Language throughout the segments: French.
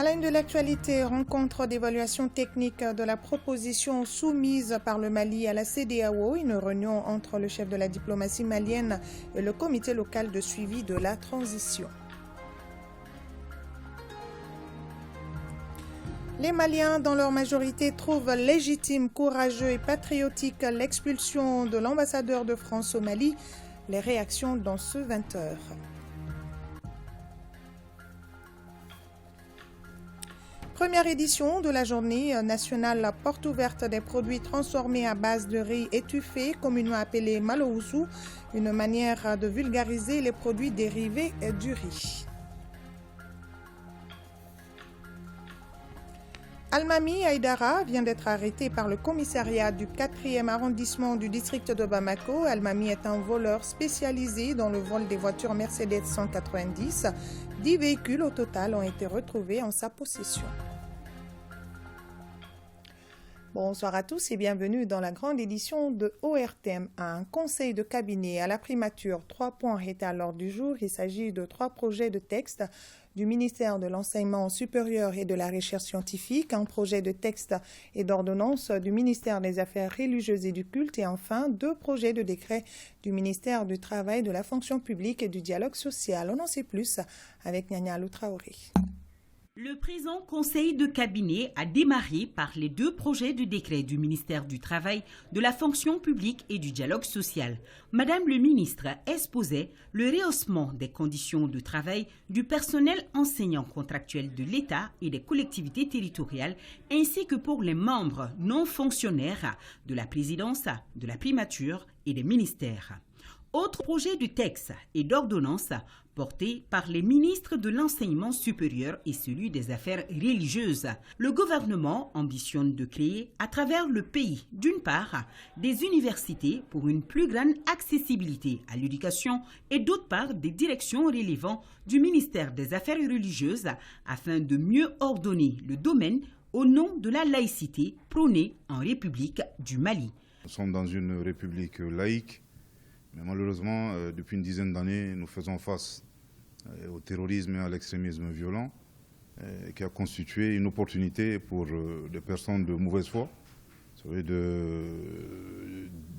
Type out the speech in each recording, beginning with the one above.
la une de l'actualité, rencontre d'évaluation technique de la proposition soumise par le Mali à la CEDEAO, une réunion entre le chef de la diplomatie malienne et le comité local de suivi de la transition. Les Maliens, dans leur majorité, trouvent légitime, courageux et patriotique l'expulsion de l'ambassadeur de France au Mali. Les réactions dans ce 20h. Première édition de la journée nationale porte ouverte des produits transformés à base de riz étouffé, communément appelé maloussou, une manière de vulgariser les produits dérivés du riz. Almami Haïdara vient d'être arrêté par le commissariat du 4e arrondissement du district de Bamako. Almami est un voleur spécialisé dans le vol des voitures Mercedes 190. 10 véhicules au total ont été retrouvés en sa possession. Bonsoir à tous et bienvenue dans la grande édition de ORTM. Un conseil de cabinet à la primature. 3 points étaient à l'ordre du jour. Il s'agit de 3 projets de texte du ministère de l'Enseignement supérieur et de la Recherche scientifique, un projet de texte et d'ordonnance du ministère des Affaires religieuses et du culte et enfin 2 projets de décret du ministère du Travail, de la fonction publique et du dialogue social. On en sait plus avec Nyanya Loutraoré. Le présent conseil de cabinet a démarré par les 2 projets de décret du ministère du Travail, de la fonction publique et du dialogue social. Madame le ministre exposait le rehaussement des conditions de travail du personnel enseignant contractuel de l'État et des collectivités territoriales, ainsi que pour les membres non fonctionnaires de la présidence, de la primature et des ministères. Autre projet de texte et d'ordonnance porté par les ministres de l'Enseignement supérieur et celui des Affaires religieuses. Le gouvernement ambitionne de créer à travers le pays, d'une part, des universités pour une plus grande accessibilité à l'éducation et d'autre part, des directions relevant du ministère des Affaires religieuses afin de mieux ordonner le domaine au nom de la laïcité prônée en République du Mali. Nous sommes dans une république laïque. Mais malheureusement, depuis une dizaine d'années, nous faisons face au terrorisme et à l'extrémisme violent qui a constitué une opportunité pour des personnes de mauvaise foi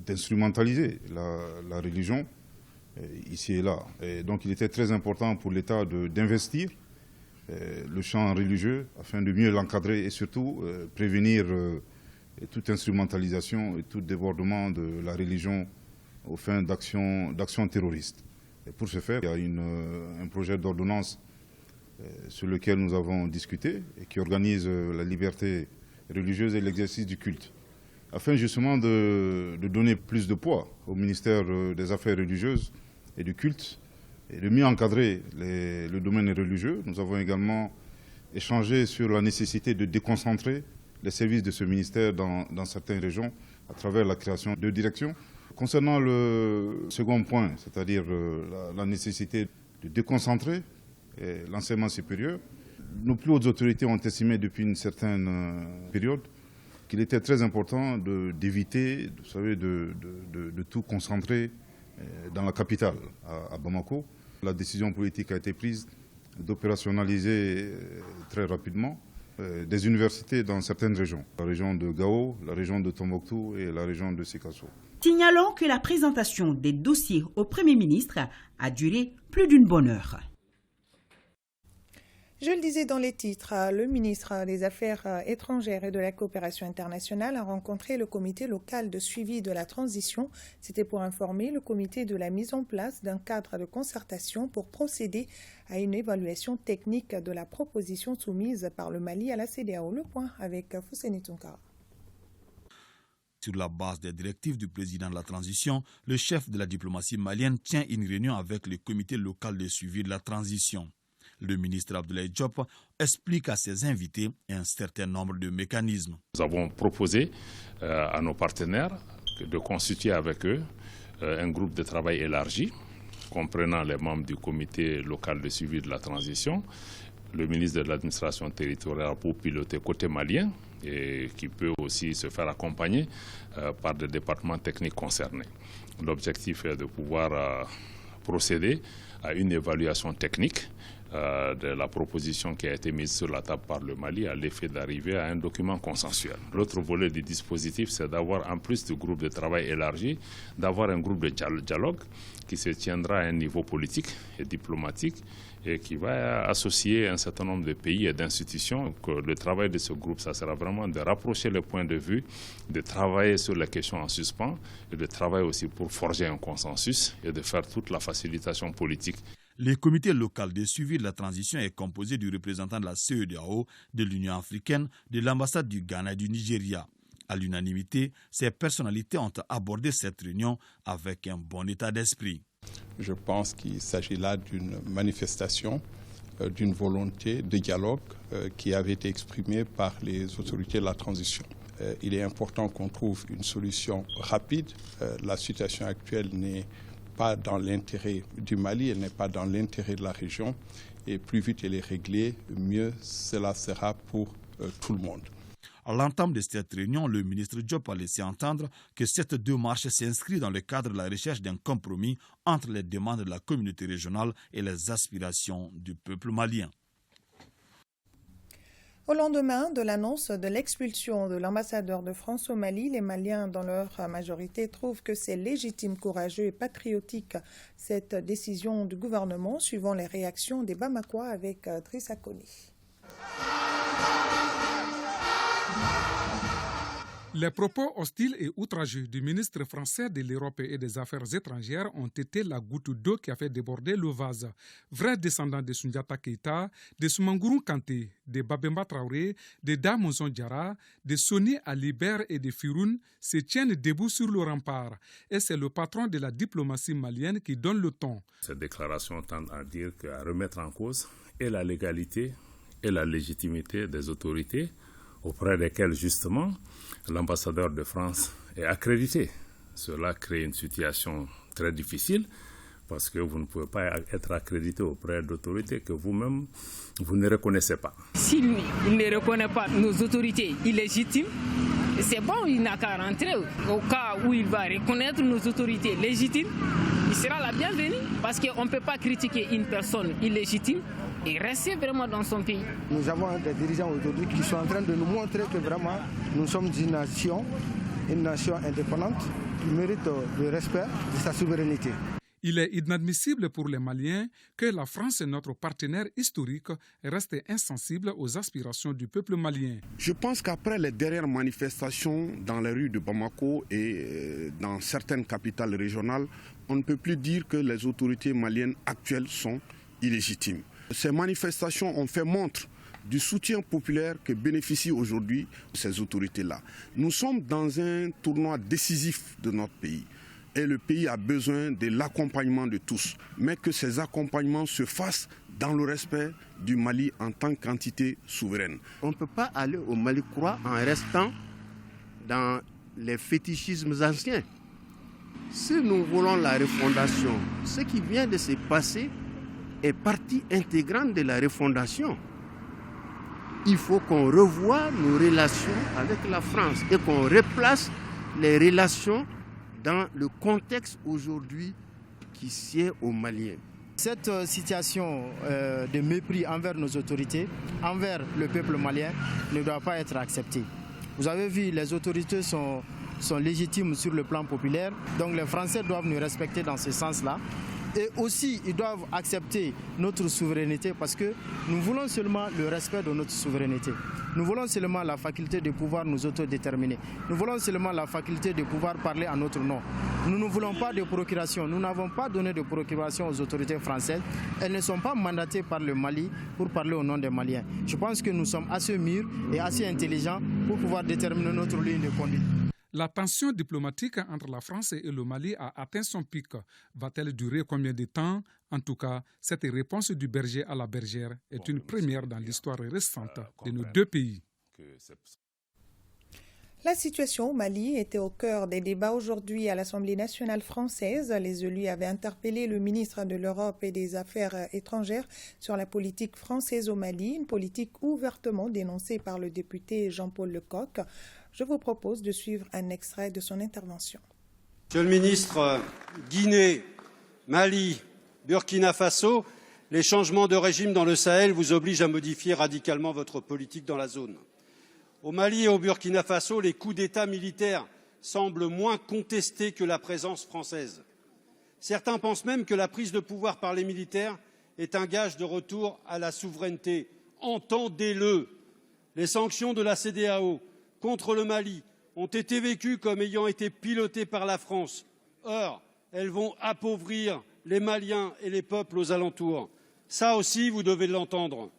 d'instrumentaliser la religion ici et là. Et donc il était très important pour l'État d'investir le champ religieux afin de mieux l'encadrer et surtout prévenir toute instrumentalisation et tout débordement de la religion aux fins d'actions terroristes. Et pour ce faire, il y a un projet d'ordonnance sur lequel nous avons discuté et qui organise la liberté religieuse et l'exercice du culte. Afin justement de donner plus de poids au ministère des Affaires religieuses et du culte et de mieux encadrer le domaine religieux, nous avons également échangé sur la nécessité de déconcentrer les services de ce ministère dans certaines régions à travers la création de directions. Concernant le second point, c'est-à-dire la nécessité de déconcentrer l'enseignement supérieur, nos plus hautes autorités ont estimé depuis une certaine période qu'il était très important d'éviter, vous savez, de tout concentrer dans la capitale, à Bamako. La décision politique a été prise d'opérationnaliser très rapidement des universités dans certaines régions. La région de Gao, la région de Tombouctou et la région de Sikasso. Signalons que la présentation des dossiers au Premier ministre a duré plus d'une bonne heure. Je le disais dans les titres, le ministre des Affaires étrangères et de la coopération internationale a rencontré le comité local de suivi de la transition. C'était pour informer le comité de la mise en place d'un cadre de concertation pour procéder à une évaluation technique de la proposition soumise par le Mali à la CEDEAO. Le point avec Fousseni Tunkara. Sur la base des directives du président de la transition, le chef de la diplomatie malienne tient une réunion avec le comité local de suivi de la transition. Le ministre Abdoulaye Diop explique à ses invités un certain nombre de mécanismes. Nous avons proposé à nos partenaires de constituer avec eux un groupe de travail élargi, comprenant les membres du comité local de suivi de la transition, le ministre de l'administration territoriale pour piloter côté malien, et qui peut aussi se faire accompagner par des départements techniques concernés. L'objectif est de pouvoir procéder à une évaluation technique de la proposition qui a été mise sur la table par le Mali à l'effet d'arriver à un document consensuel. L'autre volet du dispositif, c'est d'avoir, en plus du groupe de travail élargi, d'avoir un groupe de dialogue qui se tiendra à un niveau politique et diplomatique et qui va associer un certain nombre de pays et d'institutions. Le travail de ce groupe, ça sera vraiment de rapprocher les points de vue, de travailler sur les questions en suspens et de travailler aussi pour forger un consensus et de faire toute la facilitation politique. Le comité local de suivi de la transition est composé du représentant de la CEDEAO, de l'Union africaine, de l'ambassade du Ghana et du Nigeria. À l'unanimité, ces personnalités ont abordé cette réunion avec un bon état d'esprit. Je pense qu'il s'agit là d'une manifestation d'une volonté de dialogue qui avait été exprimée par les autorités de la transition. Il est important qu'on trouve une solution rapide. La situation actuelle n'est pas dans l'intérêt du Mali, elle n'est pas dans l'intérêt de la région. Et plus vite elle est réglée, mieux cela sera pour tout le monde. À l'entame de cette réunion, le ministre Diop a laissé entendre que cette démarche s'inscrit dans le cadre de la recherche d'un compromis entre les demandes de la communauté régionale et les aspirations du peuple malien. Au lendemain de l'annonce de l'expulsion de l'ambassadeur de France au Mali, les Maliens, dans leur majorité, trouvent que c'est légitime, courageux et patriotique cette décision du gouvernement, suivant les réactions des Bamakois avec Drissa Koni. Les propos hostiles et outrageux du ministre français de l'Europe et des Affaires étrangères ont été la goutte d'eau qui a fait déborder le vase. Vrais descendants de Soundiata Keïta, de Soumangourou Kanté, de Babemba Traoré, de Damonson Diarra, de Soni Alibert et de Firoun se tiennent debout sur le rempart. Et c'est le patron de la diplomatie malienne qui donne le ton. Cette déclaration tend à dire qu'à remettre en cause et la légalité et la légitimité des autorités auprès desquelles, justement, l'ambassadeur de France est accrédité. Cela crée une situation très difficile parce que vous ne pouvez pas être accrédité auprès d'autorités que vous-même, vous ne reconnaissez pas. Si lui, il ne reconnaît pas nos autorités illégitimes, c'est bon, il n'a qu'à rentrer. Au cas où il va reconnaître nos autorités légitimes, il sera la bienvenue parce qu'on ne peut pas critiquer une personne illégitime et rester vraiment dans son pays. Nous avons des dirigeants aujourd'hui qui sont en train de nous montrer que vraiment nous sommes une nation indépendante qui mérite le respect de sa souveraineté. Il est inadmissible pour les Maliens que la France, notre partenaire historique, reste insensible aux aspirations du peuple malien. Je pense qu'après les dernières manifestations dans les rues de Bamako et dans certaines capitales régionales, on ne peut plus dire que les autorités maliennes actuelles sont illégitimes. Ces manifestations ont fait montre du soutien populaire que bénéficient aujourd'hui ces autorités-là. Nous sommes dans un tournoi décisif de notre pays. Et le pays a besoin de l'accompagnement de tous, mais que ces accompagnements se fassent dans le respect du Mali en tant qu'entité souveraine. On ne peut pas aller au Mali croix en restant dans les fétichismes anciens. Si nous voulons la refondation, ce qui vient de se passer est partie intégrante de la refondation. Il faut qu'on revoie nos relations avec la France et qu'on replace les relations dans le contexte aujourd'hui qui sied aux Maliens. Cette situation de mépris envers nos autorités, envers le peuple malien, ne doit pas être acceptée. Vous avez vu, les autorités sont légitimes sur le plan populaire, donc les Français doivent nous respecter dans ce sens-là. Et aussi, ils doivent accepter notre souveraineté parce que nous voulons seulement le respect de notre souveraineté. Nous voulons seulement la faculté de pouvoir nous autodéterminer. Nous voulons seulement la faculté de pouvoir parler à notre nom. Nous ne voulons pas de procuration. Nous n'avons pas donné de procuration aux autorités françaises. Elles ne sont pas mandatées par le Mali pour parler au nom des Maliens. Je pense que nous sommes assez mûrs et assez intelligents pour pouvoir déterminer notre ligne de conduite. La tension diplomatique entre la France et le Mali a atteint son pic. Va-t-elle durer combien de temps? En tout cas, cette réponse du berger à la bergère est une première dans l'histoire récente de nos deux pays. La situation au Mali était au cœur des débats aujourd'hui à l'Assemblée nationale française. Les élus avaient interpellé le ministre de l'Europe et des Affaires étrangères sur la politique française au Mali, une politique ouvertement dénoncée par le député Jean-Paul Lecoq. Je vous propose de suivre un extrait de son intervention. Monsieur le ministre, Guinée, Mali, Burkina Faso, Les changements de régime dans le Sahel vous obligent à modifier radicalement votre politique dans la zone. Au Mali et au Burkina Faso, les coups d'État militaires semblent moins contestés que la présence française. Certains pensent même que la prise de pouvoir par les militaires est un gage de retour à la souveraineté. Entendez-le. Les sanctions de la CEDEAO contre le Mali ont été vécues comme ayant été pilotées par la France. Or, elles vont appauvrir les Maliens et les peuples aux alentours. Ça aussi, vous devez l'entendre.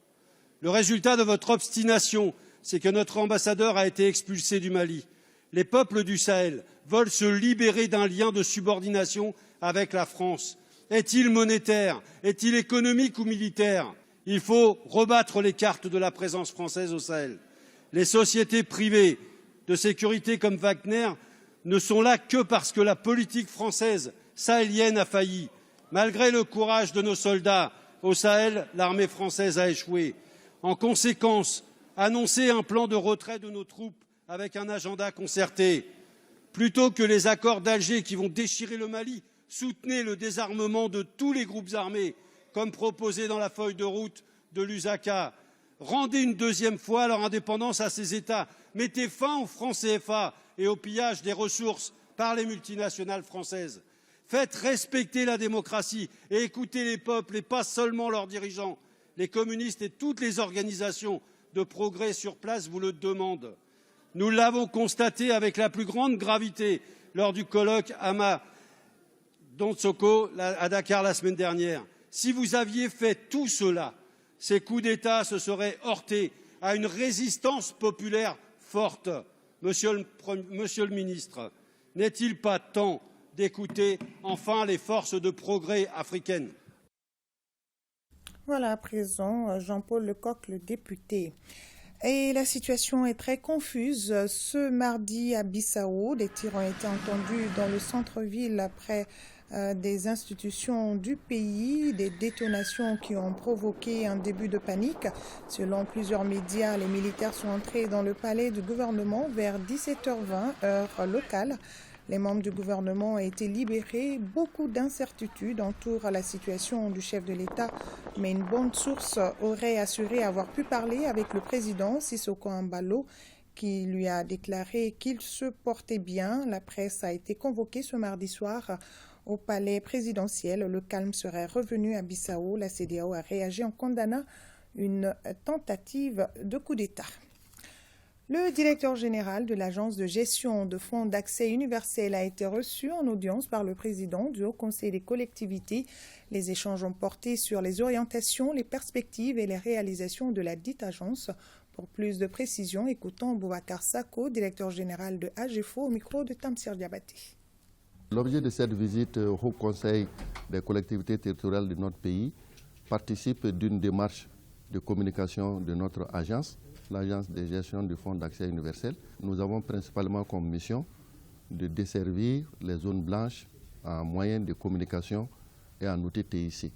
Le résultat de votre obstination, c'est que notre ambassadeur a été expulsé du Mali. Les peuples du Sahel veulent se libérer d'un lien de subordination avec la France. Est-il monétaire? Est-il économique ou militaire? Il faut rebattre les cartes de la présence française au Sahel. Les sociétés privées de sécurité comme Wagner ne sont là que parce que la politique française sahélienne a failli. Malgré le courage de nos soldats, au Sahel, l'armée française a échoué. En conséquence, annoncez un plan de retrait de nos troupes avec un agenda concerté. Plutôt que les accords d'Alger qui vont déchirer le Mali, soutenez le désarmement de tous les groupes armés, comme proposé dans la feuille de route de Lusaka. Rendez une deuxième fois leur indépendance à ces États. Mettez fin au franc CFA et au pillage des ressources par les multinationales françaises. Faites respecter la démocratie et écoutez les peuples et pas seulement leurs dirigeants. Les communistes et toutes les organisations de progrès sur place vous le demandent. Nous l'avons constaté avec la plus grande gravité lors du colloque Ama Donsoko à Dakar la semaine dernière. Si vous aviez fait tout cela, ces coups d'État se seraient heurtés à une résistance populaire forte. Monsieur le ministre, n'est-il pas temps d'écouter enfin les forces de progrès africaines? Voilà à présent Jean-Paul Lecoq, le député. Et la situation est très confuse. Ce mardi à Bissau, des tirs ont été entendus dans le centre-ville après des institutions du pays, des détonations qui ont provoqué un début de panique. Selon plusieurs médias, les militaires sont entrés dans le palais du gouvernement vers 17h20, heure locale. Les membres du gouvernement ont été libérés. Beaucoup d'incertitudes entourent la situation du chef de l'État, mais une bonne source aurait assuré avoir pu parler avec le président Sissoko Embalo, qui lui a déclaré qu'il se portait bien. La presse a été convoquée ce mardi soir au palais présidentiel. Le calme serait revenu à Bissau. La CEDEAO a réagi en condamnant une tentative de coup d'État. Le directeur général de l'Agence de gestion de fonds d'accès universel a été reçu en audience par le président du Haut Conseil des collectivités. Les échanges ont porté sur les orientations, les perspectives et les réalisations de la dite agence. Pour plus de précisions, écoutons Boubacar Sako, directeur général de AGEFO, au micro de Tamsir Diabaté. L'objet de cette visite au Haut Conseil des collectivités territoriales de notre pays participe d'une démarche de communication de notre agence, l'Agence de gestion du fonds d'accès universel. Nous avons principalement comme mission de desservir les zones blanches en moyens de communication et en outils TIC.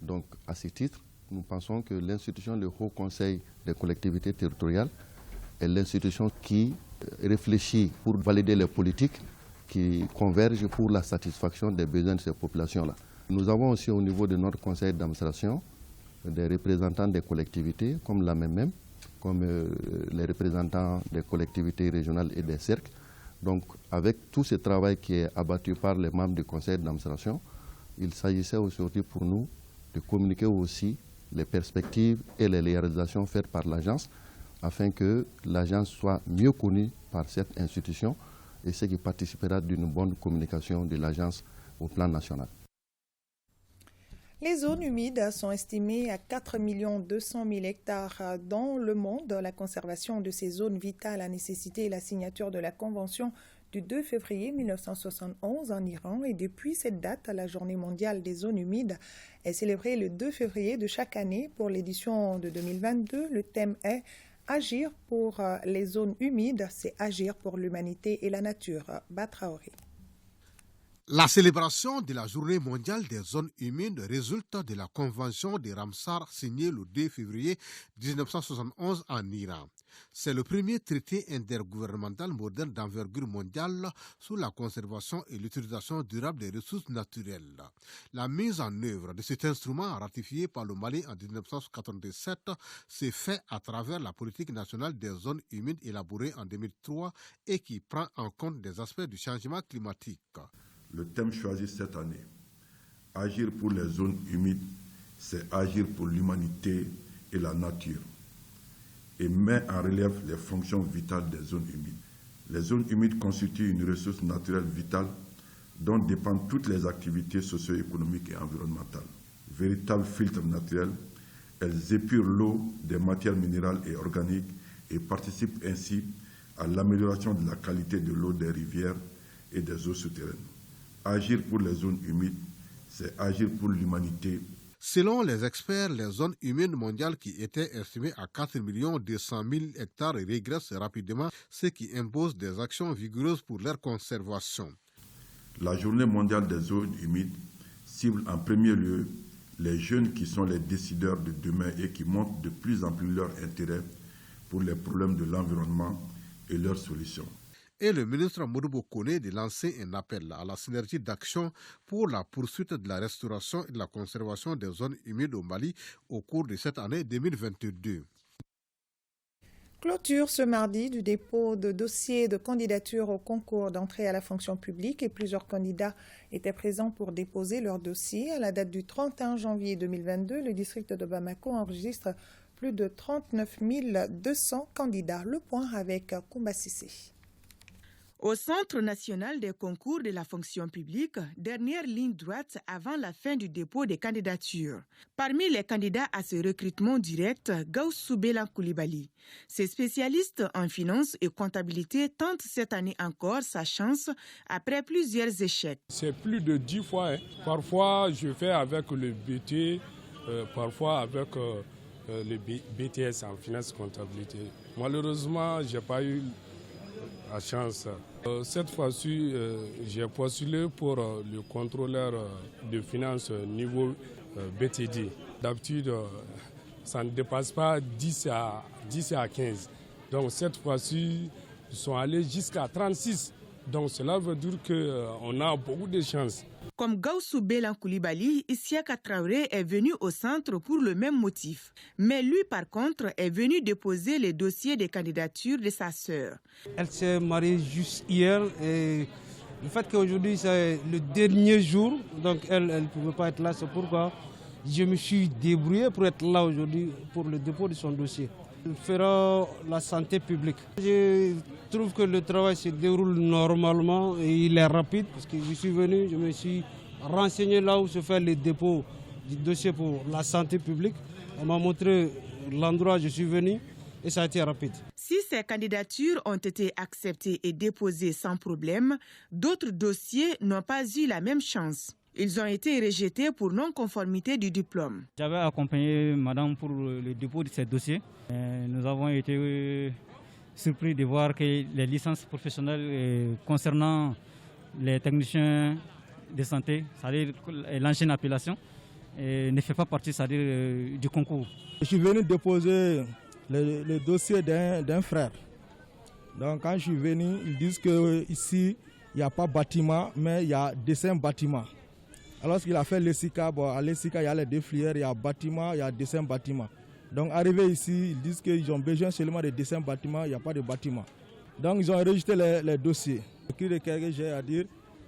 Donc, à ce titre, nous pensons que l'institution du Haut Conseil des collectivités territoriales est l'institution qui réfléchit pour valider les politiques qui convergent pour la satisfaction des besoins de ces populations-là. Nous avons aussi au niveau de notre conseil d'administration des représentants des collectivités comme l'AMEMEM, comme les représentants des collectivités régionales et des cercles. Donc, avec tout ce travail qui est abattu par les membres du conseil d'administration, il s'agissait aujourd'hui pour nous de communiquer aussi les perspectives et les réalisations faites par l'agence afin que l'agence soit mieux connue par cette institution et ce qui participera d'une bonne communication de l'agence au plan national. Les zones humides sont estimées à 4 200 000 hectares dans le monde. La conservation de ces zones vitales a nécessité la signature de la Convention du 2 février 1971 en Iran. Et depuis cette date, la Journée mondiale des zones humides est célébrée le 2 février de chaque année. Pour l'édition de 2022, le thème est « Agir pour les zones humides », c'est agir pour l'humanité et la nature. Batraoré. La célébration de la Journée mondiale des zones humides résulte de la Convention de Ramsar signée le 2 février 1971 en Iran. C'est le premier traité intergouvernemental moderne d'envergure mondiale sur la conservation et l'utilisation durable des ressources naturelles. La mise en œuvre de cet instrument ratifié par le Mali en 1997 s'est faite à travers la politique nationale des zones humides élaborée en 2003 et qui prend en compte des aspects du changement climatique. Le thème choisi cette année, agir pour les zones humides, c'est agir pour l'humanité et la nature, et met en relief les fonctions vitales des zones humides. Les zones humides constituent une ressource naturelle vitale dont dépendent toutes les activités socio-économiques et environnementales. Véritables filtres naturels, elles épurent l'eau des matières minérales et organiques et participent ainsi à l'amélioration de la qualité de l'eau des rivières et des eaux souterraines. Agir pour les zones humides, c'est agir pour l'humanité. Selon les experts, les zones humides mondiales qui étaient estimées à 4 200 000 hectares régressent rapidement, ce qui impose des actions vigoureuses pour leur conservation. La Journée mondiale des zones humides cible en premier lieu les jeunes qui sont les décideurs de demain et qui montrent de plus en plus leur intérêt pour les problèmes de l'environnement et leurs solutions. Et le ministre Modibo Kone de lancer un appel à la synergie d'action pour la poursuite de la restauration et de la conservation des zones humides au Mali au cours de cette année 2022. Clôture ce mardi du dépôt de dossiers de candidature au concours d'entrée à la fonction publique et plusieurs candidats étaient présents pour déposer leur dossier. À la date du 31 janvier 2022, le district de Bamako enregistre plus de 39 200 candidats. Le point avec Koumba Sissé. Au Centre national des concours de la fonction publique, dernière ligne droite avant la fin du dépôt des candidatures. Parmi les candidats à ce recrutement direct, Gaussou Belan Koulibaly. Ces spécialistes en finance et comptabilité tentent cette année encore sa chance après plusieurs échecs. C'est plus de 10 fois. Parfois, je fais avec le BT, parfois avec le BTS en finance et comptabilité. Malheureusement, je n'ai pas eu la chance. Cette fois-ci, j'ai postulé pour le contrôleur de finances niveau BTD. D'habitude, ça ne dépasse pas 10 à 15. Donc cette fois-ci, ils sont allés jusqu'à 36. Donc cela veut dire qu'on a beaucoup de chances. Comme Gaussou Belan Koulibaly, Isiaka Traoré est venu au centre pour le même motif. Mais lui, par contre, est venu déposer les dossiers de candidature de sa sœur. Elle s'est mariée juste hier et le fait qu'aujourd'hui c'est le dernier jour, donc elle ne pouvait pas être là, c'est pourquoi je me suis débrouillé pour être là aujourd'hui pour le dépôt de son dossier. Elle fera la santé publique. Je trouve que le travail se déroule normalement et il est rapide parce que je suis venu, je me suis renseigné là où se fait le dépôt du dossier pour la santé publique. On m'a montré l'endroit où je suis venu et ça a été rapide. Si ces candidatures ont été acceptées et déposées sans problème, d'autres dossiers n'ont pas eu la même chance. Ils ont été rejetés pour non-conformité du diplôme. J'avais accompagné madame pour le dépôt de ces dossiers. Nous avons été surpris de voir que les licences professionnelles concernant les techniciens de santé, c'est-à-dire l'ancienne appellation, ne fait pas partie du concours. Je suis venu déposer le dossier d'un frère. Donc quand je suis venu, ils disent qu'ici, il n'y a pas bâtiment, mais il y a dessin bâtiment. Alors qu'il a fait l'ESICA, à l'ESICA, il y a les deux filières, il y a bâtiment, il y a dessin bâtiment. Donc arrivé ici, ils disent qu'ils ont besoin seulement de dessin bâtiment, il n'y a pas de bâtiment. Donc ils ont rejeté les dossiers. Le cri de cœur que j'ai à dire,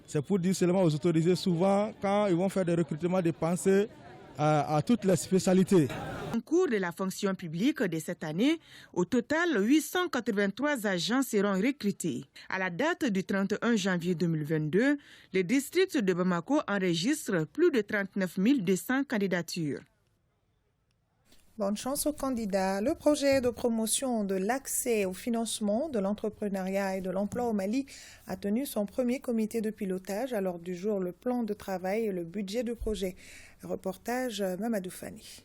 c'est pour dire seulement aux autorisés, souvent quand ils vont faire des recrutements, de penser à toutes les spécialités. Au cours de la fonction publique de cette année, au total, 883 agents seront recrutés. À la date du 31 janvier 2022, le district de Bamako enregistre plus de 39 200 candidatures. Bonne chance aux candidats. Le projet de promotion de l'accès au financement de l'entrepreneuriat et de l'emploi au Mali a tenu son premier comité de pilotage. À l'ordre du jour, le plan de travail et le budget du projet. Reportage Mamadou Fani.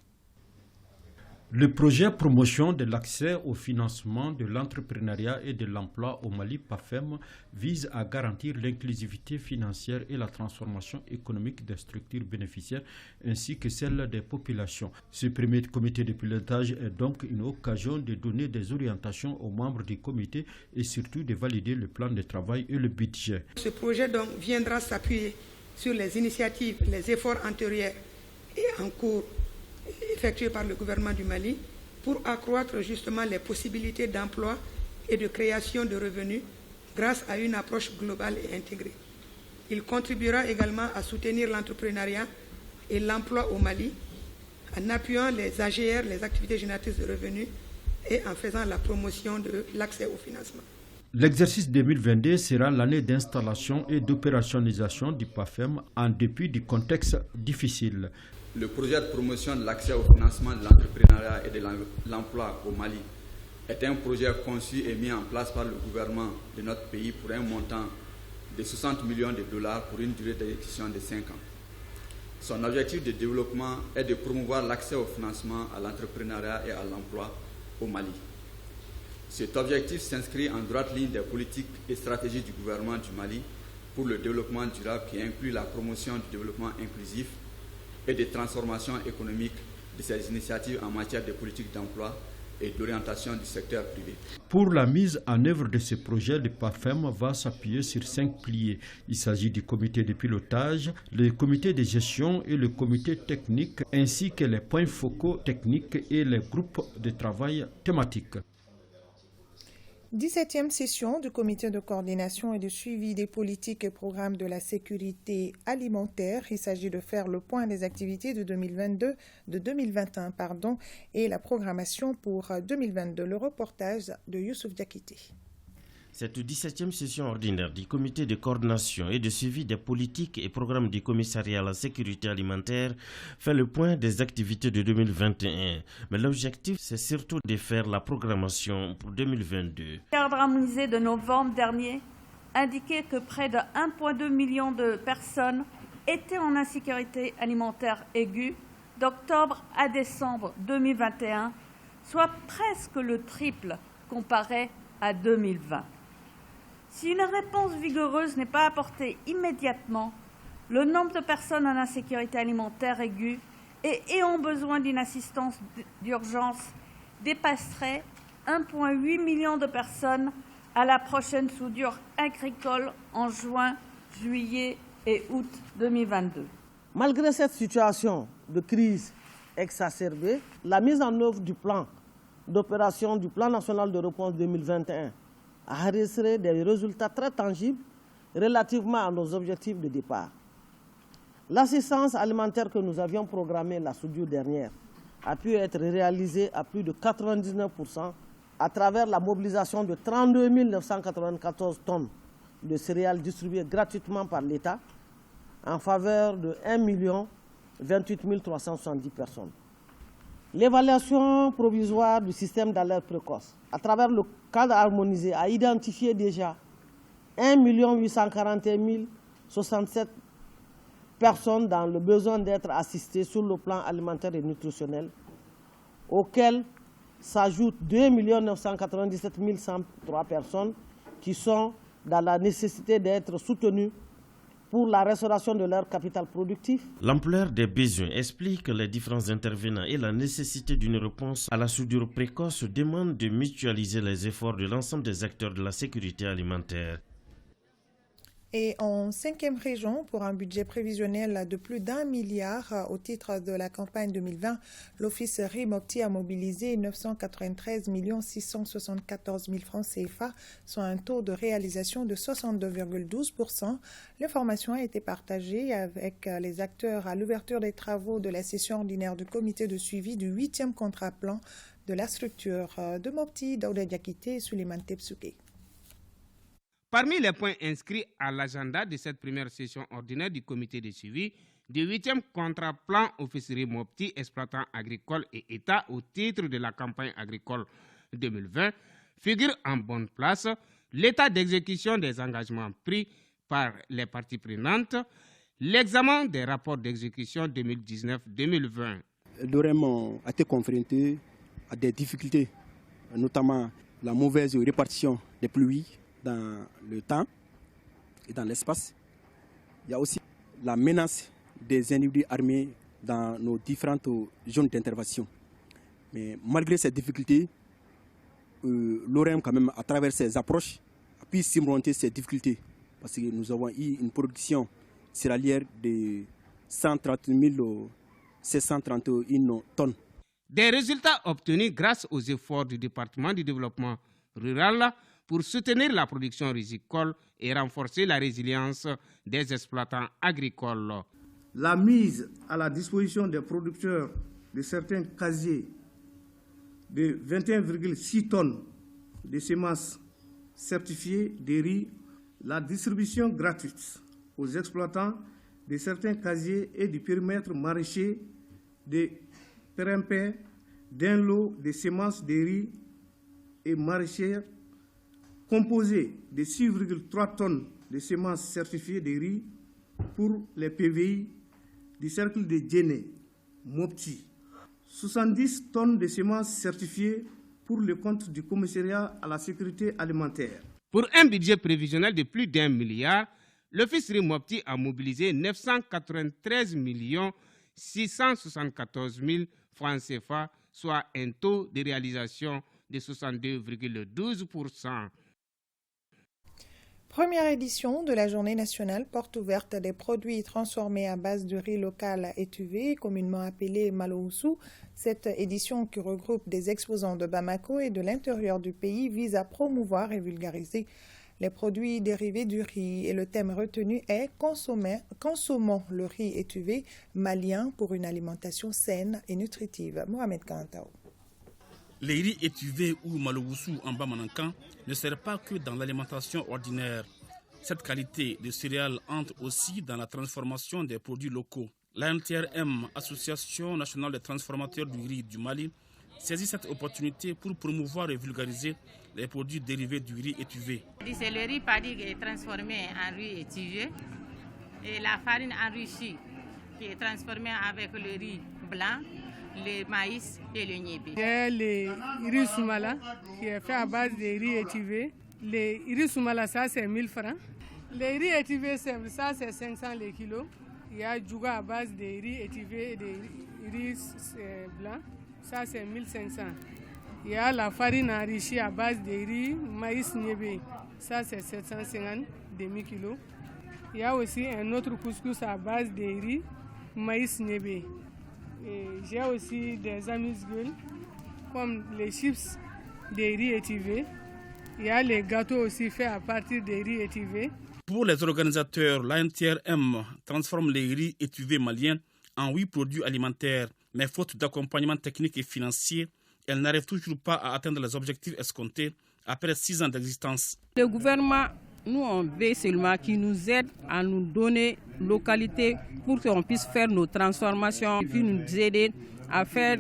Le projet promotion de l'accès au financement de l'entrepreneuriat et de l'emploi au Mali, PAFEM, vise à garantir l'inclusivité financière et la transformation économique des structures bénéficiaires ainsi que celle des populations. Ce premier comité de pilotage est donc une occasion de donner des orientations aux membres du comité et surtout de valider le plan de travail et le budget. Ce projet donc viendra s'appuyer sur les initiatives, les efforts antérieurs et en cours effectués par le gouvernement du Mali pour accroître justement les possibilités d'emploi et de création de revenus grâce à une approche globale et intégrée. Il contribuera également à soutenir l'entrepreneuriat et l'emploi au Mali en appuyant les AGR, les activités génératrices de revenus, et en faisant la promotion de l'accès au financement. L'exercice 2022 sera l'année d'installation et d'opérationnalisation du PAFEM en dépit du contexte difficile. Le projet de promotion de l'accès au financement de l'entrepreneuriat et de l'emploi au Mali est un projet conçu et mis en place par le gouvernement de notre pays pour un montant de 60 millions de dollars pour une durée d'exécution de 5 ans. Son objectif de développement est de promouvoir l'accès au financement, à l'entrepreneuriat et à l'emploi au Mali. Cet objectif s'inscrit en droite ligne des politiques et stratégies du gouvernement du Mali pour le développement durable qui inclut la promotion du développement inclusif et des transformations économiques de ces initiatives en matière de politique d'emploi et d'orientation du secteur privé. Pour la mise en œuvre de ce projet, le PAFEM va s'appuyer sur 5 piliers. Il s'agit du comité de pilotage, le comité de gestion et le comité technique, ainsi que les points focaux techniques et les groupes de travail thématiques. 17e session du comité de coordination et de suivi des politiques et programmes de la sécurité alimentaire. Il s'agit de faire le point des activités de 2021 et la programmation pour 2022. Le reportage de Youssouf Diakité. Cette 17e session ordinaire du comité de coordination et de suivi des politiques et programmes du commissariat à la sécurité alimentaire fait le point des activités de 2021. Mais l'objectif, c'est surtout de faire la programmation pour 2022. Le cadre harmonisé de novembre dernier indiquait que près de 1,2 million de personnes étaient en insécurité alimentaire aiguë d'octobre à décembre 2021, soit presque le triple comparé à 2020. Si une réponse vigoureuse n'est pas apportée immédiatement, le nombre de personnes en insécurité alimentaire aiguë et ayant besoin d'une assistance d'urgence dépasserait 1,8 million de personnes à la prochaine soudure agricole en juin, juillet et août 2022. Malgré cette situation de crise exacerbée, la mise en œuvre du plan d'opération du Plan national de réponse 2021 a enregistré des résultats très tangibles relativement à nos objectifs de départ. L'assistance alimentaire que nous avions programmée la soudure dernière a pu être réalisée à plus de 99% à travers la mobilisation de 32 994 tonnes de céréales distribuées gratuitement par l'État en faveur de 1 028 370 personnes. L'évaluation provisoire du système d'alerte précoce, à travers le cadre harmonisé, a identifié déjà 1 841 067 personnes dans le besoin d'être assistées sur le plan alimentaire et nutritionnel, auxquelles s'ajoutent 2 997 103 personnes qui sont dans la nécessité d'être soutenues pour la restauration de leur capital productif. L'ampleur des besoins explique les différents intervenants et la nécessité d'une réponse à la soudure précoce demande de mutualiser les efforts de l'ensemble des acteurs de la sécurité alimentaire. Et en 5e région, pour un budget prévisionnel de plus d'1 milliard au titre de la campagne 2020, l'Office RIMOPTI a mobilisé 993 674 000 francs CFA, soit un taux de réalisation de 62,12%. L'information a été partagée avec les acteurs à l'ouverture des travaux de la session ordinaire du comité de suivi du 8e contrat-plan de la structure de Mopti, Daouda Diakité et Suleiman Tepsouké. Parmi les points inscrits à l'agenda de cette première session ordinaire du comité de suivi du 8e contrat-plan Office RIMOPTI exploitant agricole et État au titre de la campagne agricole 2020 figure en bonne place l'état d'exécution des engagements pris par les parties prenantes, l'examen des rapports d'exécution 2019-2020. Le REM a été confronté à des difficultés, notamment la mauvaise répartition des pluies dans le temps et dans l'espace. Il y a aussi la menace des individus armés dans nos différentes zones d'intervention. Mais malgré ces difficultés, l'OREM, quand même, à travers ses approches, a pu surmonter ces difficultés. Parce que nous avons eu une production céréalière de 130 731 tonnes. Des résultats obtenus grâce aux efforts du département du développement rural pour soutenir la production risicole et renforcer la résilience des exploitants agricoles. La mise à la disposition des producteurs de certains casiers de 21,6 tonnes de semences certifiées de riz, la distribution gratuite aux exploitants de certains casiers et du périmètre maraîcher de Perempé d'un lot de semences de riz et maraîchères composé de 6,3 tonnes de semences certifiées de riz pour les PVI du cercle de Djéné, Mopti, 70 tonnes de semences certifiées pour le compte du commissariat à la sécurité alimentaire. Pour un budget prévisionnel de plus d'1 milliard, l'Office Riz Mopti a mobilisé 993 674 000 francs CFA, soit un taux de réalisation de 62,12%. Première édition de la Journée nationale porte ouverte des produits transformés à base de riz local étuvé, communément appelé Maloussou. Cette édition, qui regroupe des exposants de Bamako et de l'intérieur du pays, vise à promouvoir et vulgariser les produits dérivés du riz. Et le thème retenu est « Consommons le riz étuvé malien pour une alimentation saine et nutritive ». Mohamed Kantao. Les riz étuvés ou Maloussou en Bamanankan ne sert pas que dans l'alimentation ordinaire. Cette qualité de céréales entre aussi dans la transformation des produits locaux. L'ANTRM, Association nationale des transformateurs du riz du Mali, saisit cette opportunité pour promouvoir et vulgariser les produits dérivés du riz étuvé. C'est le riz paddy qui est transformé en riz étuvé et la farine enrichie qui est transformée avec le riz blanc, le maïs et le niébé. Il y a le riz soumala qui est fait à base de riz étuvé. Le riz soumala, ça c'est 1000 francs. Le riz étuvé simple, ça c'est 500 le kilo. Il y a djouga à base de riz étuvé et de riz blanc, ça c'est 1500. Il y a la farine enrichie à base de riz, maïs niébé, ça c'est 750 demi-kilo. Il y a aussi un autre couscous à base de riz, maïs niébé. J'ai aussi des amuse-gueules comme les chips de riz étuvé. Il y a les gâteaux aussi faits à partir de riz étuvé. Pour les organisateurs, l'ANTRM transforme les riz étuvés maliens en 8 produits alimentaires. Mais faute d'accompagnement technique et financier, elle n'arrive toujours pas à atteindre les objectifs escomptés après 6 ans d'existence. Le gouvernement, nous on veut seulement qu'il nous aide à nous donner localité pour qu'on puisse faire nos transformations, puis nous aider à faire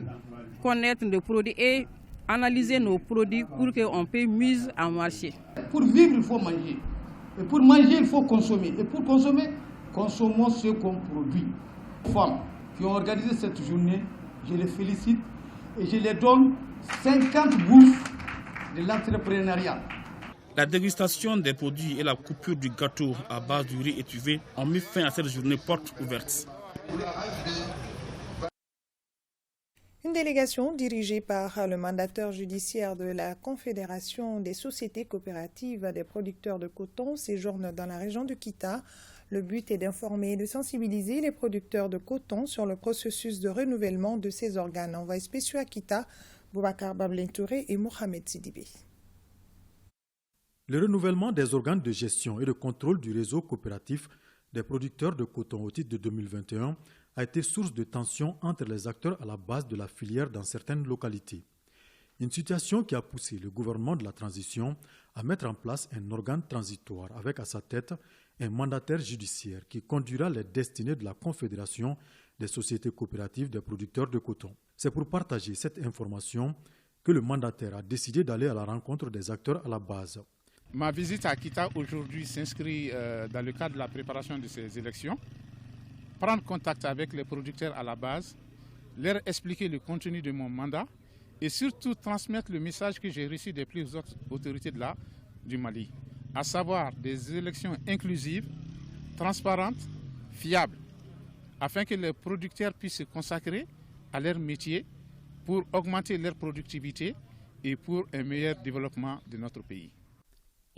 connaître nos produits et analyser nos produits pour qu'on puisse mieux en marché. Pour vivre, il faut manger. Et pour manger, il faut consommer. Et pour consommer, consommons ce qu'on produit. Les femmes qui ont organisé cette journée, je les félicite et je les donne 50 bourses de l'entrepreneuriat. La dégustation des produits et la coupure du gâteau à base du riz étuvé ont mis fin à cette journée porte ouverte. Une délégation dirigée par le mandataire judiciaire de la Confédération des sociétés coopératives des producteurs de coton séjourne dans la région de Kita. Le but est d'informer et de sensibiliser les producteurs de coton sur le processus de renouvellement de ces organes. Envoyés spéciaux à Kita, Boubacar Bablin-Touré et Mohamed Sidibé. Le renouvellement des organes de gestion et de contrôle du réseau coopératif des producteurs de coton au titre de 2021 a été source de tensions entre les acteurs à la base de la filière dans certaines localités. Une situation qui a poussé le gouvernement de la transition à mettre en place un organe transitoire avec à sa tête un mandataire judiciaire qui conduira les destinées de la Confédération des sociétés coopératives des producteurs de coton. C'est pour partager cette information que le mandataire a décidé d'aller à la rencontre des acteurs à la base. Ma visite à Kita aujourd'hui s'inscrit dans le cadre de la préparation de ces élections. Prendre contact avec les producteurs à la base, leur expliquer le contenu de mon mandat et surtout transmettre le message que j'ai reçu des plus hautes autorités du Mali, à savoir des élections inclusives, transparentes, fiables, afin que les producteurs puissent se consacrer à leur métier pour augmenter leur productivité et pour un meilleur développement de notre pays.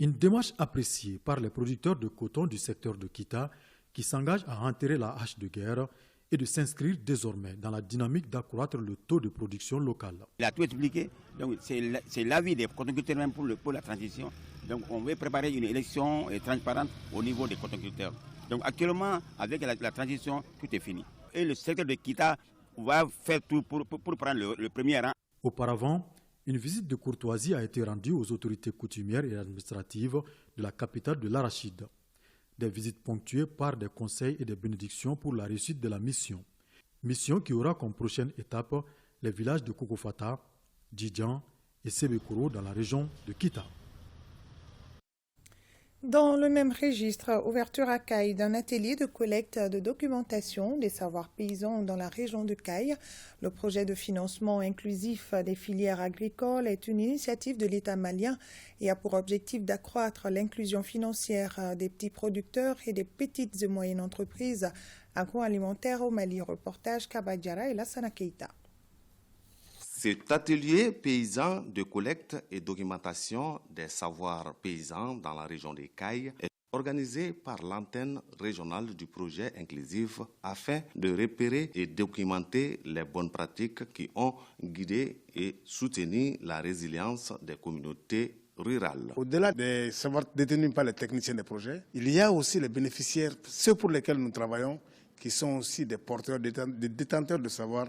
Une démarche appréciée par les producteurs de coton du secteur de Kita qui s'engagent à enterrer la hache de guerre et de s'inscrire désormais dans la dynamique d'accroître le taux de production locale. Il a tout expliqué, donc c'est l'avis des cotonculteurs même pour la transition. Donc on veut préparer une élection transparente au niveau des cotonculteurs. Donc actuellement, avec la transition, tout est fini. Et le secteur de Kita va faire tout pour prendre le premier rang. Auparavant, une visite de courtoisie a été rendue aux autorités coutumières et administratives de la capitale de l'Arachide. Des visites ponctuées par des conseils et des bénédictions pour la réussite de la mission. Mission qui aura comme prochaine étape les villages de Kokofata, Djidjan et Sebekoro dans la région de Kita. Dans le même registre, ouverture à Caille d'un atelier de collecte de documentation des savoirs paysans dans la région de Caille. Le projet de financement inclusif des filières agricoles est une initiative de l'État malien et a pour objectif d'accroître l'inclusion financière des petits producteurs et des petites et moyennes entreprises agroalimentaires au Mali. Reportage Kabadjara et Lassana Keita. Cet atelier paysan de collecte et documentation des savoirs paysans dans la région des Cailles est organisé par l'antenne régionale du projet inclusif afin de repérer et documenter les bonnes pratiques qui ont guidé et soutenu la résilience des communautés rurales. Au-delà des savoirs détenus par les techniciens des projets, il y a aussi les bénéficiaires, ceux pour lesquels nous travaillons, qui sont aussi des porteurs, des détenteurs de savoirs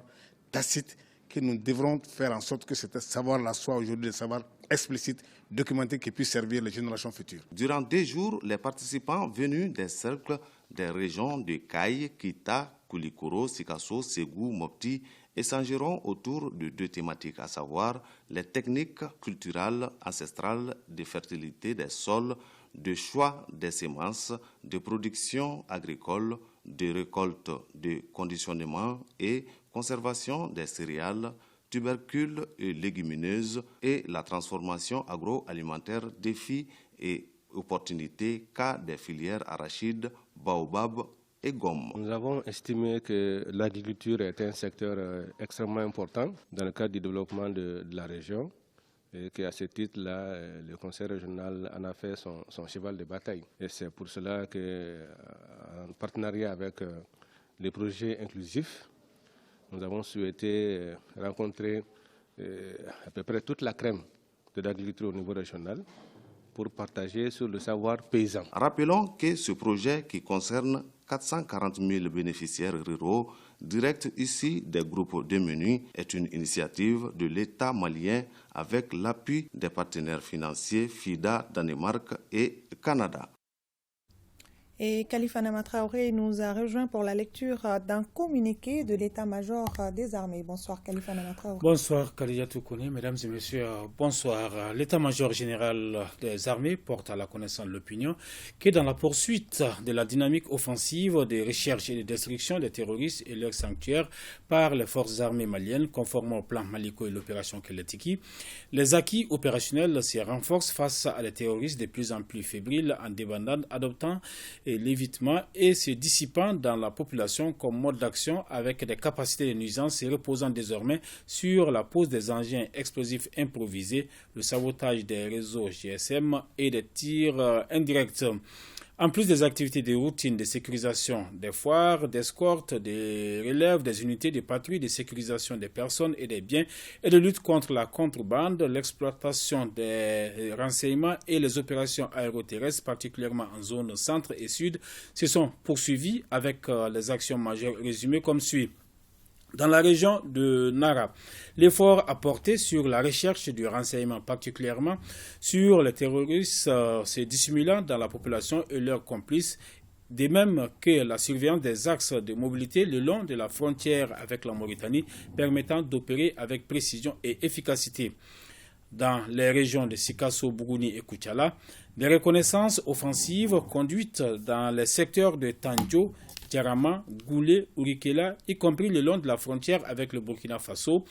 tacites, que nous devrons faire en sorte que ce savoir-là soit aujourd'hui des savoirs explicites, documentés, qui puissent servir les générations futures. Durant 2 jours, les participants venus des cercles des régions de Caille, Kita, Koulikoro, Sikasso, Ségou, Mopti échangeront autour de 2 thématiques, à savoir les techniques culturelles ancestrales de fertilité des sols, de choix des semences, de production agricole, de récolte, de conditionnement et conservation des céréales, tubercules et légumineuses et la transformation agroalimentaire, défis et opportunités cas des filières arachides, baobab et gomme. Nous avons estimé que l'agriculture est un secteur extrêmement important dans le cadre du développement de la région et qu'à ce titre-là, le Conseil régional en a fait son cheval de bataille. Et c'est pour cela qu'en partenariat avec les projets inclusifs, nous avons souhaité rencontrer à peu près toute la crème de l'agriculture au niveau régional pour partager sur le savoir paysan. Rappelons que ce projet qui concerne 440 000 bénéficiaires ruraux directs issus des groupes démunis est une initiative de l'État malien avec l'appui des partenaires financiers FIDA, Danemark et Canada. Et Khalifa Nama Traoré nous a rejoint pour la lecture d'un communiqué de l'état-major des armées. Bonsoir Khalifa Nama Traoré. Bonsoir Kaliyatou Kone, mesdames et messieurs, bonsoir. L'état-major général des armées porte à la connaissance de l'opinion que dans la poursuite de la dynamique offensive des recherches et de destruction des terroristes et leurs sanctuaires par les forces armées maliennes, conformément au plan Maliko et l'opération Keletiki, les acquis opérationnels se renforcent face à des terroristes de plus en plus fébriles en débandade, adoptant et l'évitement et se dissipant dans la population comme mode d'action avec des capacités de nuisance et reposant désormais sur la pose des engins explosifs improvisés, le sabotage des réseaux GSM et des tirs indirects. En plus des activités de routine de sécurisation des foires, d'escorte, des relèves, des unités de patrouille, de sécurisation des personnes et des biens et de lutte contre la contrebande, l'exploitation des renseignements et les opérations aéroterrestres, particulièrement en zone centre et sud, se sont poursuivies avec les actions majeures résumées comme suit. Dans la région de Nara, l'effort a porté sur la recherche du renseignement, particulièrement sur les terroristes se dissimulant dans la population et leurs complices, de même que la surveillance des axes de mobilité le long de la frontière avec la Mauritanie, permettant d'opérer avec précision et efficacité. Dans les régions de Sikasso, Bougouni et Koutiala, des reconnaissances offensives conduites dans les secteurs de Tandjo, Tiarama, Goulé, Urikela, y compris le long de la frontière avec le Burkina Faso,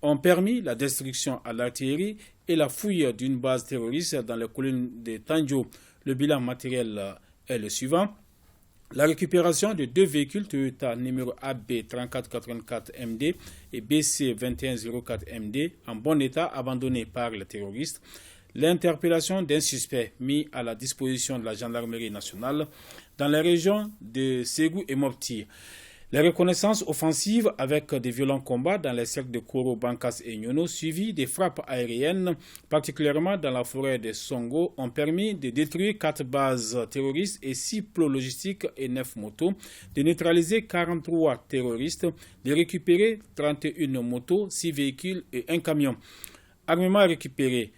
ont permis la destruction à l'artillerie et la fouille d'une base terroriste dans les collines de Tanjo. Le bilan matériel est le suivant. La récupération de 2 véhicules Toyota numéro AB3484MD et BC2104MD en bon état abandonnés par les terroristes. L'interpellation d'un suspect mis à la disposition de la gendarmerie nationale dans les régions de Ségou et Mopti. Les reconnaissances offensives avec des violents combats dans les cercles de Koro, Bankas et Nyono, suivis des frappes aériennes, particulièrement dans la forêt de Songo, ont permis de détruire 4 bases terroristes et 6 plots logistiques et 9 motos, de neutraliser 43 terroristes, de récupérer 31 motos, 6 véhicules et 1 camion. Armement récupéré,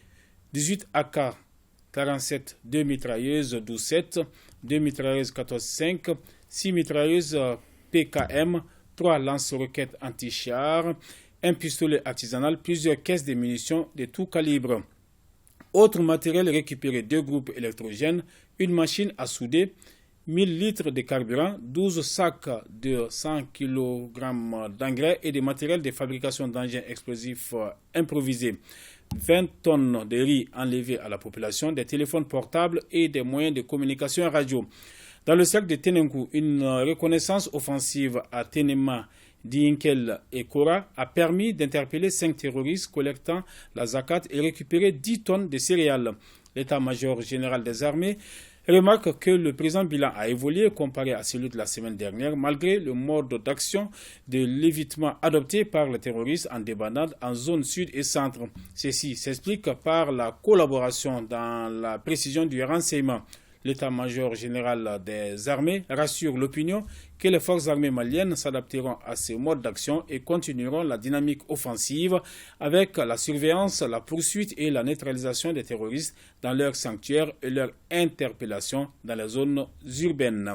18 AK 47, 2 mitrailleuses 12-7, 2 mitrailleuses 14-5, 6 mitrailleuses PKM, 3 lance-roquettes anti-chars, un pistolet artisanal, plusieurs caisses de munitions de tout calibre. Autre matériel récupéré, 2 groupes électrogènes, une machine à souder, 1000 litres de carburant, 12 sacs de 100 kg d'engrais et des matériels de fabrication d'engins explosifs improvisés. 20 tonnes de riz enlevés à la population, des téléphones portables et des moyens de communication radio. Dans le cercle de Tenenkou, une reconnaissance offensive à Tenema, Dinkel et Kora a permis d'interpeller 5 terroristes collectant la zakat et récupérer 10 tonnes de céréales. L'état-major général des armées remarque que le présent bilan a évolué comparé à celui de la semaine dernière, malgré le mode d'action de l'évitement adopté par les terroristes en débandade en zone sud et centre. Ceci s'explique par la collaboration dans la précision du renseignement. L'état-major général des armées rassure l'opinion que les forces armées maliennes s'adapteront à ces modes d'action et continueront la dynamique offensive avec la surveillance, la poursuite et la neutralisation des terroristes dans leurs sanctuaires et leur interpellation dans les zones urbaines.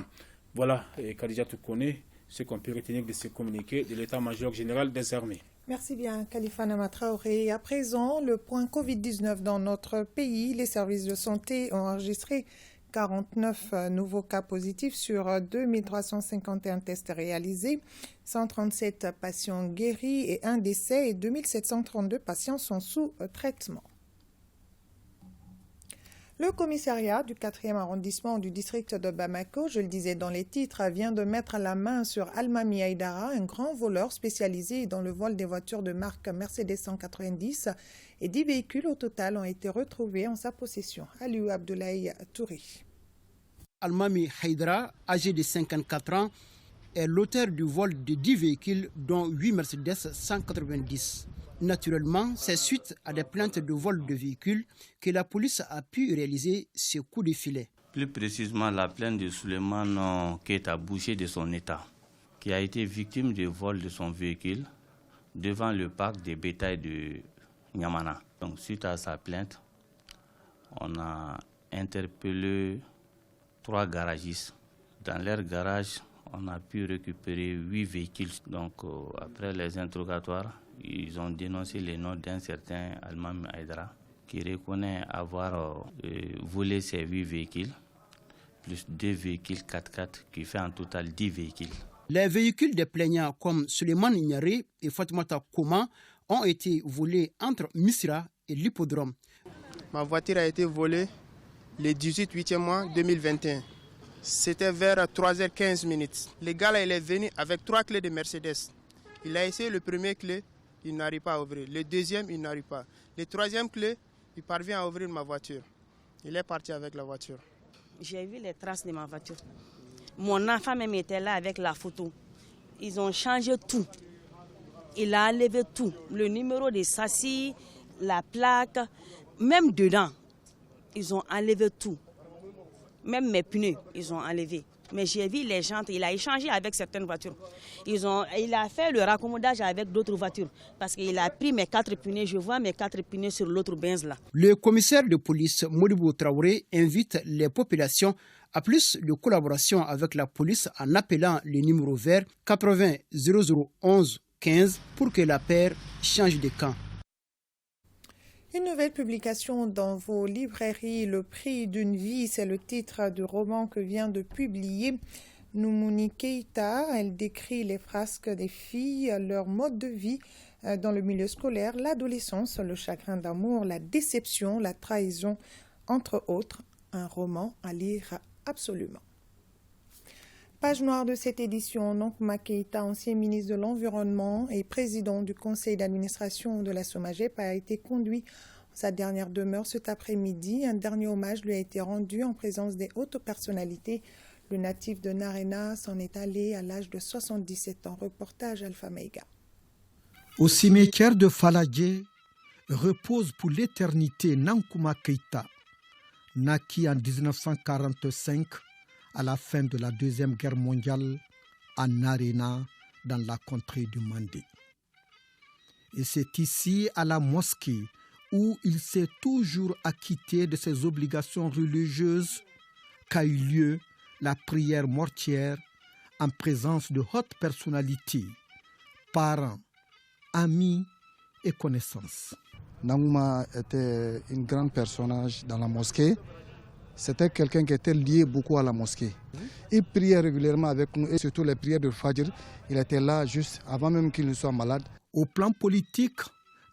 Voilà, Khadija Toukone, ce qu'on peut retenir de ce communiqué de l'état-major général des armées. Merci bien, Khalifa Namatraoré. À présent, le point Covid-19 dans notre pays. Les services de santé ont enregistré 49 nouveaux cas positifs sur 2351 tests réalisés, 137 patients guéris et 1 décès et 2732 patients sont sous traitement. Le commissariat du 4e arrondissement du district de Bamako, je le disais dans les titres, vient de mettre la main sur Almami Aïdara, un grand voleur spécialisé dans le vol des voitures de marque Mercedes 190 et 10 véhicules au total ont été retrouvés en sa possession. Aliou Abdoulaye Touré. Almami Aïdara, âgé de 54 ans, est l'auteur du vol de 10 véhicules, dont 8 Mercedes 190. Naturellement, c'est suite à des plaintes de vol de véhicules que la police a pu réaliser ce coup de filet. Plus précisément, la plainte de Suleiman Keita Boucher de son état, qui a été victime de vol de son véhicule devant le parc des bétails de Nyamana. Donc, suite à sa plainte, on a interpellé 3 garagistes. Dans leur garage, on a pu récupérer 8 véhicules. Donc, après les interrogatoires, ils ont dénoncé les noms d'un certain Almami Aïdara qui reconnaît avoir volé ces 8 véhicules, plus 2 véhicules 4x4 qui fait en total 10 véhicules. Les véhicules des plaignants comme Suleiman Ignaré et Fatoumata Koma ont été volés entre Misra et l'hippodrome. Ma voiture a été volée le 18 mois 2021. C'était vers 3h15. Le gars là, il est venu avec 3 clés de Mercedes. Il a essayé le premier clé, il n'arrive pas à ouvrir. Le deuxième, il n'arrive pas. Le troisième clé, il parvient à ouvrir ma voiture. Il est parti avec la voiture. J'ai vu les traces de ma voiture. Mon enfant même était là avec la photo. Ils ont changé tout. Il a enlevé tout. Le numéro de châssis, la plaque, même dedans, ils ont enlevé tout. Même mes pneus, ils ont enlevé. Mais j'ai vu les jantes, il a échangé avec certaines voitures. Il a fait le raccommodage avec d'autres voitures. Parce qu'il a pris mes 4 pneus, je vois mes 4 pneus sur l'autre Benz là. Le commissaire de police Modibo Traoré invite les populations à plus de collaboration avec la police en appelant le numéro vert 80 0011 15 pour que la paire change de camp. Une nouvelle publication dans vos librairies, Le prix d'une vie, c'est le titre du roman que vient de publier Noumouni Keïta, elle décrit les frasques des filles, leur mode de vie dans le milieu scolaire, l'adolescence, le chagrin d'amour, la déception, la trahison, entre autres. Un roman à lire absolument. Page noire de cette édition, Nkouma Keïta, ancien ministre de l'Environnement et président du conseil d'administration de la SOMAGEP, a été conduit en sa dernière demeure cet après-midi. Un dernier hommage lui a été rendu en présence des hautes personnalités. Le natif de Narena s'en est allé à l'âge de 77 ans. Reportage Alpha Meiga. Au cimetière de Faladje repose pour l'éternité Nkouma Keïta, naquit en 1945 à la fin de la Deuxième Guerre mondiale à Narena, dans la contrée du Mandé. Et c'est ici, à la mosquée, où il s'est toujours acquitté de ses obligations religieuses, qu'a eu lieu la prière mortuaire en présence de hautes personnalités, parents, amis et connaissances. Nkouma était un grand personnage dans la mosquée. C'était quelqu'un qui était lié beaucoup à la mosquée. Il priait régulièrement avec nous et surtout les prières de Fajr. Il était là juste avant même qu'il ne soit malade. Au plan politique,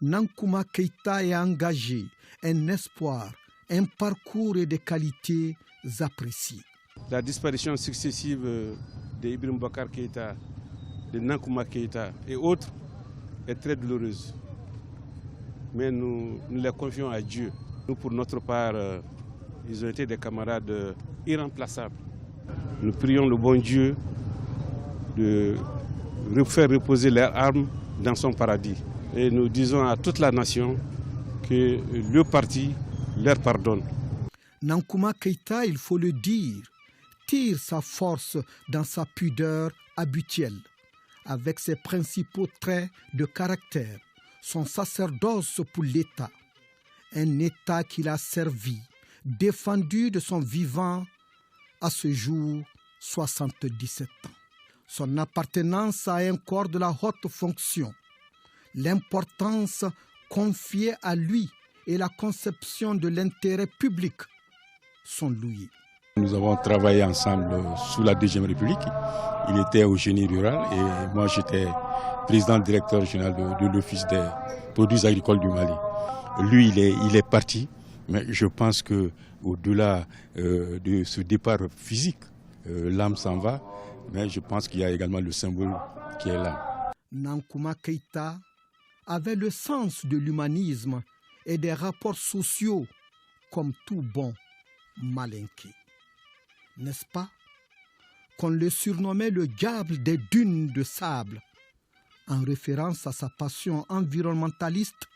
Nkouma Keïta est engagé, un espoir, un parcours et des qualités appréciées. La disparition successive de Ibrahim Boubacar Keïta, de Nkouma Keïta et autres est très douloureuse. Mais nous les confions à Dieu. Nous, pour notre part, ils ont été des camarades irremplaçables. Nous prions le bon Dieu de faire reposer leurs armes dans son paradis. Et nous disons à toute la nation que le parti leur pardonne. Nkouma Keïta, il faut le dire, tire sa force dans sa pudeur habituelle, avec ses principaux traits de caractère, son sacerdoce pour l'État, un État qu'il a servi, défendu de son vivant, à ce jour 77 ans. Son appartenance à un corps de la haute fonction, l'importance confiée à lui et la conception de l'intérêt public sont louées. Nous avons travaillé ensemble sous la Deuxième République. Il était au génie rural et moi j'étais président directeur général de l'Office des produits agricoles du Mali. Lui, il est parti, mais je pense qu'au-delà de ce départ physique, l'âme s'en va, mais je pense qu'il y a également le symbole qui est là. Nkouma Keïta avait le sens de l'humanisme et des rapports sociaux comme tout bon Malinké. N'est-ce pas qu'on le surnommait le diable des dunes de sable, en référence à sa passion environnementaliste,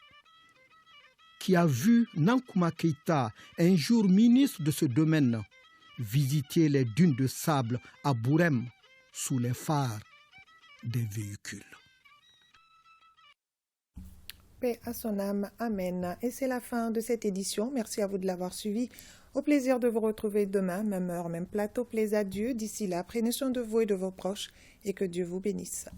qui a vu Nkouma Keïta, un jour ministre de ce domaine, visiter les dunes de sable à Bourem sous les phares des véhicules. Paix à son âme, amen. Et c'est la fin de cette édition. Merci à vous de l'avoir suivi. Au plaisir de vous retrouver demain, même heure, même plateau. Plaise à Dieu. D'ici là, prenez soin de vous et de vos proches et que Dieu vous bénisse.